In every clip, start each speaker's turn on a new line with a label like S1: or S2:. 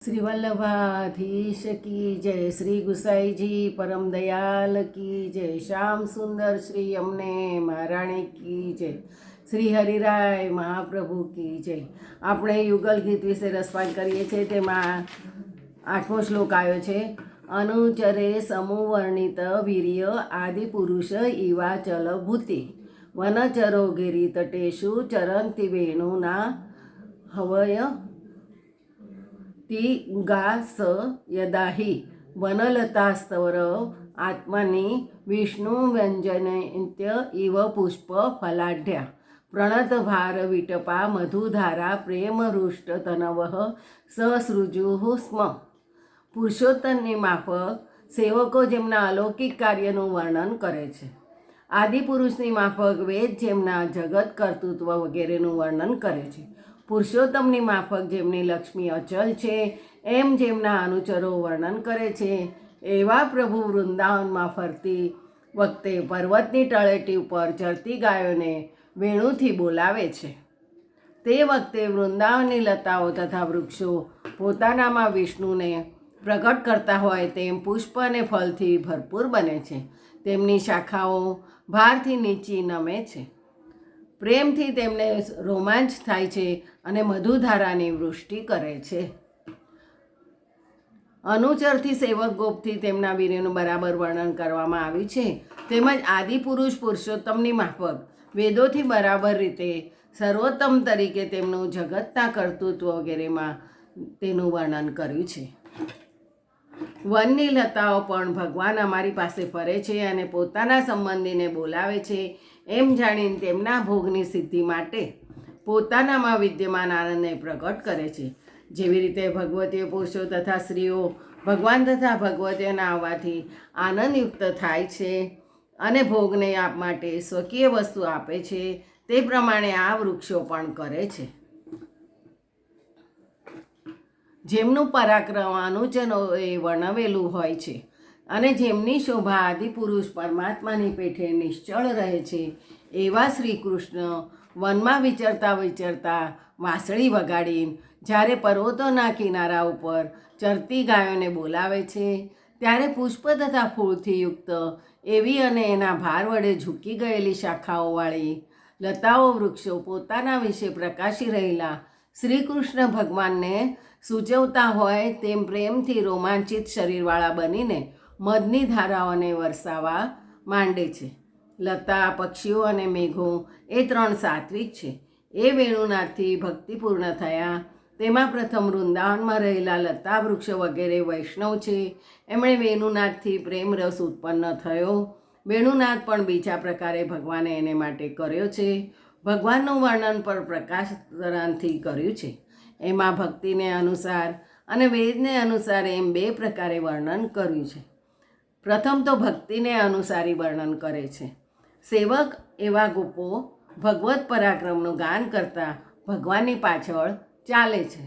S1: श्री वल्लभाधीश की जय, श्री गुसाई जी परम दयाल की जय, श्याम सुंदर श्री यमुने महाराणी की जय, શ્રી હરિરાય મહાપ્રભુ કી જય. આપણે યુગલ ગીત વિશે રસપાન કરીએ છીએ. તેમાં 8મો શ્લોક આવ્યો છે. અનુચરે સમુવર્ણિત વીર્ય આદિ પુરુષ ઈવા ચલ ભૂતિ વનચરો ઘેરી તટેશુ ચરંતિ વેણુના હવય તિ ગા સ યદાહી વનલતાસ્તવર આત્મની વિષ્ણુ વ્યંજનત્ય ઇવ પુષ્પ ફલાઢ્યા પ્રણત ભાર વિટપા મધુધારા પ્રેમ હૃષ્ટ તનવ સસૃજુ સ્મ. પુરુષોત્તમની માફક સેવકો જેમના અલૌકિક કાર્યનું વર્ણન કરે છે. આદિપુરુષની માફક વેદ જેમના જગત કર્તૃત્વ વગેરેનું વર્ણન કરે છે. પુરુષોત્તમની માફક જેમની લક્ષ્મી અચલ છે એમ જેમના અનુચરો વર્ણન કરે છે. એવા પ્રભુ વૃંદાવનમાં ફરતી વખતે પર્વતની તળેટી ઉપર ચરતી ગાયોને વેણુથી બોલાવે છે. તે વખતે વૃંદાવનની લતાઓ તથા વૃક્ષો પોતાનામાં વિષ્ણુને પ્રગટ કરતા હોય તેમ પુષ્પ અને ફળથી ભરપૂર બને છે. તેમની શાખાઓ ભારથી નીચી નમે છે. પ્રેમથી તેમને રોમાંચ થાય છે અને મધુધારાની વૃષ્ટિ કરે છે. અનુચરથી સેવક ગોપથી તેમના વીર્યનું બરાબર વર્ણન કરવામાં આવ્યું છે. તેમજ આદિપુરુષ પુરુષોત્તમની માફક વેદોથી બરાબર રીતે સર્વોત્તમ તરીકે તેમનું જગતના કર્તૃત્વ વગેરેમાં તેનું વર્ણન કર્યું છે. વનની લતાઓ પણ ભગવાન અમારી પાસે ફરે છે અને પોતાના સંબંધીને બોલાવે છે એમ જાણીને તેમના ભોગની સિદ્ધિ માટે પોતાનામાં વિદ્યમાન આનંદને પ્રગટ કરે છે. જેવી રીતે ભગવતીય પુરુષો તથા સ્ત્રીઓ ભગવાન તથા ભગવતીઓના આવવાથી આનંદયુક્ત થાય છે અને ભોગને આપ માટે સ્વકીય વસ્તુ આપે છે, તે પ્રમાણે આ વૃક્ષો પણ કરે છે. જેમનું પરાક્રમ અનુચરોએ વર્ણવેલું હોય છે અને જેમની શોભા આદિપુરુષ પરમાત્માની પેઠે નિશ્ચળ રહે છે, એવા શ્રી કૃષ્ણ વનમાં વિચરતા વિચરતા વાંસળી વગાડીને જ્યારે પર્વતોના કિનારા ઉપર ચરતી ગાયોને બોલાવે છે ત્યારે પુષ્પ તથા ફૂલથી યુક્ત એવી અને એના ભાર વડે ઝૂકી ગયેલી શાખાઓવાળી લતાઓ વૃક્ષો પોતાના વિશે પ્રકાશી રહેલા શ્રી કૃષ્ણ ભગવાનને સૂચવતા હોય તેમ પ્રેમથી રોમાંચિત શરીરવાળા બનીને મધની ધારાઓને વરસાવવા માંડે છે. લતા, પક્ષીઓ અને મેઘો એ ત્રણ સાત્વિક છે. એ વેણુનાથથી ભક્તિપૂર્ણ થયા. તેમાં પ્રથમ વૃંદાવનમાં રહેલા લતા વૃક્ષો વગેરે વૈષ્ણવ છે. એમણે વેણુનાથથી પ્રેમ રસ ઉત્પન્ન થયો. વેણુનાથ પણ બીજા પ્રકારે ભગવાને એને માટે કર્યો છે. ભગવાનનું વર્ણન પર પ્રકાશતરણથી કર્યું છે. એમાં ભક્તિને અનુસાર અને વેદને અનુસાર એમ બે પ્રકારે વર્ણન કર્યું છે. પ્રથમ તો ભક્તિને અનુસારી વર્ણન કરે છે. સેવક એવા ગોપો ભગવત પરાક્રમનું ગાન કરતા ભગવાનની પાછળ ચાલે છે.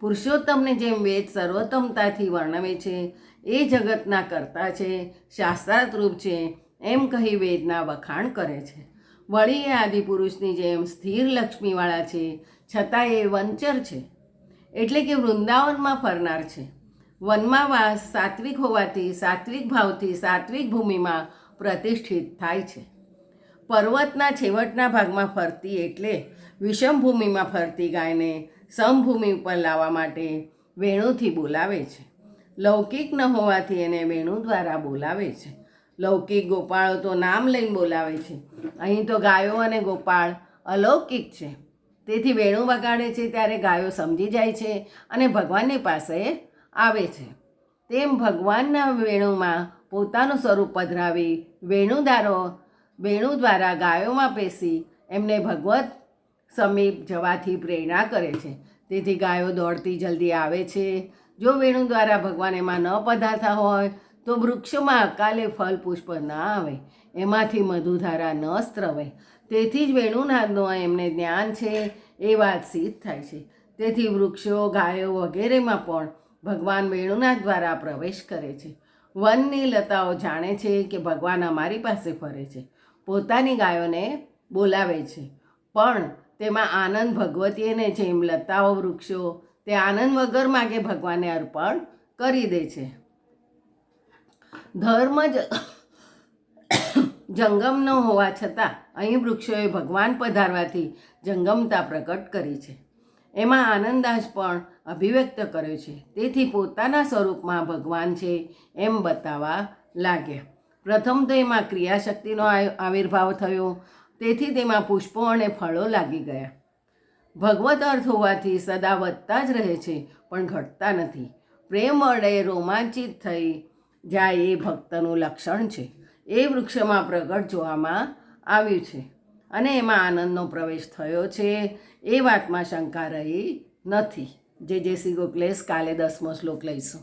S1: પુરુષોત્તમને જેમ વેદ સર્વોત્તમતાથી વર્ણવે છે, એ જગતના કર્તા છે, શાસ્ત્રાર્થરૂપ છે એમ કહી વેદના વખાણ કરે છે. વળી એ આદિપુરુષની જેમ સ્થિર લક્ષ્મીવાળા છે, છતાં એ વંચર છે, એટલે કે વૃંદાવનમાં ફરનાર છે. વનમાં વાસ સાત્વિક હોવાથી સાત્વિક ભાવથી સાત્વિક ભૂમિમાં પ્રતિષ્ઠિત થાય છે. પર્વતના છેવટના ભાગમાં ફરતી એટલે વિષમ ભૂમિમાં ફરતી ગાયને સમભૂમિ ઉપર લાવવા માટે વેણુથી બોલાવે છે. લૌકિક ન હોવાથી એને વેણુ દ્વારા બોલાવે છે. લૌકિક ગોપાળો તો નામ લઈને બોલાવે છે. અહીં તો ગાયો અને ગોપાળ અલૌકિક છે. તેથી વેણુ વગાડે છે ત્યારે ગાયો સમજી જાય છે અને ભગવાનની પાસે આવે છે. તેમ ભગવાનના વેણુમાં પોતાનું સ્વરૂપ પધરાવી વેણુ દ્વારા ગાયોમાં પેસી એમને ભગવત સમીપ જવાથી પ્રેરણા કરે છે. તેથી ગાયો દોડતી જલ્દી આવે છે. જો વેણુ દ્વારા ભગવાન એમાં ન પધારતા હોય તો વૃક્ષોમાં અકાલે ફળ પુષ્પ ન આવે, એમાંથી મધુધારા ન સ્ત્રવે. તેથી જ વેણુનાથનું એમને જ્ઞાન છે એ વાત સિદ્ધ થાય છે. તેથી વૃક્ષો, ગાયો વગેરેમાં પણ ભગવાન વેણુનાથ દ્વારા પ્રવેશ કરે છે. વનની લતાઓ જાણે છે કે ભગવાન અમારી પાસે ફરે છે, પોતાની ગાયોને બોલાવે છે, પણ તેમાં આનંદ ભગવતીને જેમ લતાઓ વૃક્ષો તે આનંદ વગર માગે ભગવાનને અર્પણ કરી દે છે. ધર્મ જંગમ ન હોવા છતાં અહીં વૃક્ષોએ ભગવાન પધારવાથી જંગમતા પ્રકટ કરી છે. એમાં આનંદાશ પણ અભિવ્યક્ત કર્યો છે. તેથી પોતાના સ્વરૂપમાં ભગવાન છે એમ બતાવવા લાગ્યા. પ્રથમ તો એમાં ક્રિયાશક્તિનો આવિર્ભાવ થયો, તેથી તેમાં પુષ્પો અને ફળો લાગી ગયા. ભગવત અર્થ હોવાથી સદા વધતા જ રહે છે, પણ ઘટતા નથી. પ્રેમ વડે રોમાંચિત થઈ જાય એ ભક્તનું લક્ષણ છે. એ વૃક્ષમાં પ્રગટ જોવામાં આવ્યું છે અને એમાં આનંદનો પ્રવેશ થયો છે, એ વાતમાં શંકા રહી નથી. જે શ્રી ગોખલેશ કાલે 10મો શ્લોક લઈશું.